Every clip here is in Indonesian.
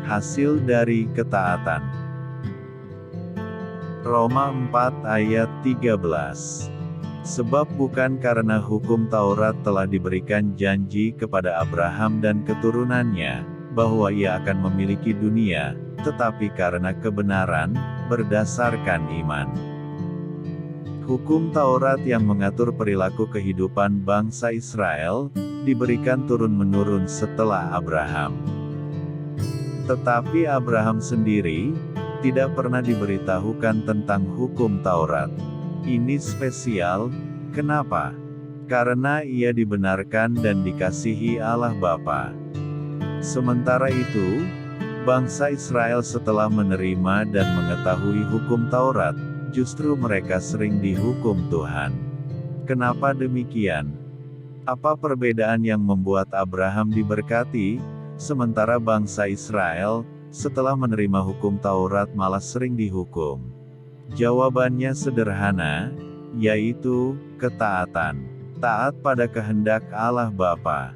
Hasil dari ketaatan. Roma 4 ayat 13. Sebab bukan karena hukum Taurat telah diberikan janji kepada Abraham dan keturunannya, bahwa ia akan memiliki dunia, tetapi karena kebenaran, berdasarkan iman. Hukum Taurat yang mengatur perilaku kehidupan bangsa Israel, diberikan turun-menurun setelah Abraham. Tetapi Abraham sendiri, tidak pernah diberitahukan tentang hukum Taurat. Ini spesial, kenapa? Karena ia dibenarkan dan dikasihi Allah Bapa. Sementara itu, bangsa Israel setelah menerima dan mengetahui hukum Taurat, justru mereka sering dihukum Tuhan. Kenapa demikian? Apa perbedaan yang membuat Abraham diberkati, sementara bangsa Israel, setelah menerima hukum Taurat malah sering dihukum? Jawabannya sederhana, yaitu ketaatan. Taat pada kehendak Allah Bapa.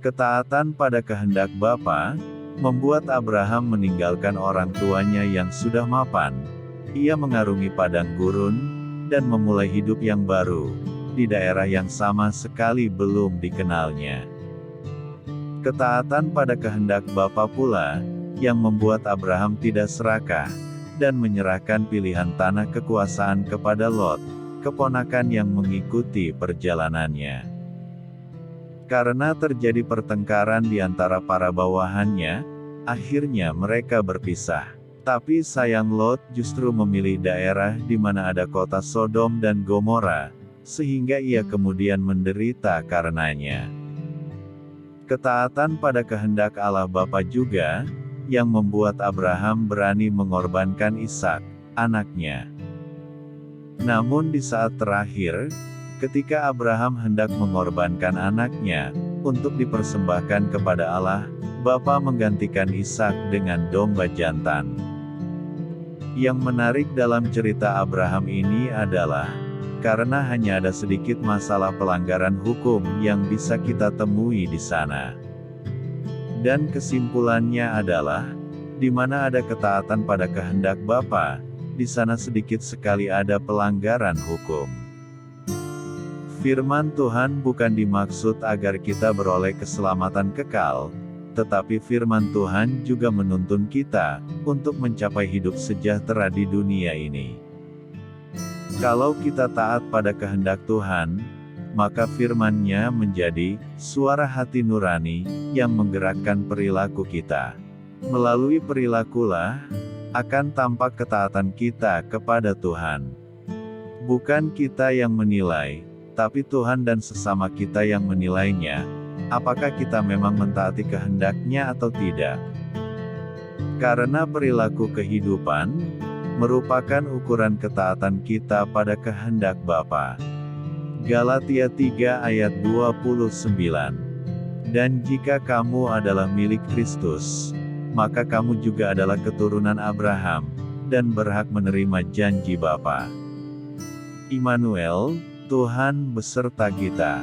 Ketaatan pada kehendak Bapa membuat Abraham meninggalkan orang tuanya yang sudah mapan. Ia mengarungi padang gurun dan memulai hidup yang baru di daerah yang sama sekali belum dikenalnya. Ketaatan pada kehendak Bapa pula yang membuat Abraham tidak serakah dan menyerahkan pilihan tanah kekuasaan kepada Lot, keponakan yang mengikuti perjalanannya. Karena terjadi pertengkaran di antara para bawahannya, akhirnya mereka berpisah. Tapi sayang Lot justru memilih daerah di mana ada kota Sodom dan Gomora, sehingga ia kemudian menderita karenanya. Ketaatan pada kehendak Allah Bapa juga yang membuat Abraham berani mengorbankan Ishak, anaknya. Namun di saat terakhir, ketika Abraham hendak mengorbankan anaknya untuk dipersembahkan kepada Allah, Bapa menggantikan Ishak dengan domba jantan. Yang menarik dalam cerita Abraham ini adalah, karena hanya ada sedikit masalah pelanggaran hukum yang bisa kita temui di sana. Dan kesimpulannya adalah, di mana ada ketaatan pada kehendak Bapa, di sana sedikit sekali ada pelanggaran hukum. Firman Tuhan bukan dimaksud agar kita beroleh keselamatan kekal, tetapi firman Tuhan juga menuntun kita untuk mencapai hidup sejahtera di dunia ini. Kalau kita taat pada kehendak Tuhan, maka firman-Nya menjadi suara hati nurani yang menggerakkan perilaku kita. Melalui perilakulah akan tampak ketaatan kita kepada Tuhan. Bukan kita yang menilai, tapi Tuhan dan sesama kita yang menilainya, apakah kita memang mentaati kehendak-Nya atau tidak. Karena perilaku kehidupan merupakan ukuran ketaatan kita pada kehendak Bapa. Galatia 3 ayat 29. Dan jika kamu adalah milik Kristus, maka kamu juga adalah keturunan Abraham, dan berhak menerima janji Bapa. Immanuel, Tuhan beserta kita.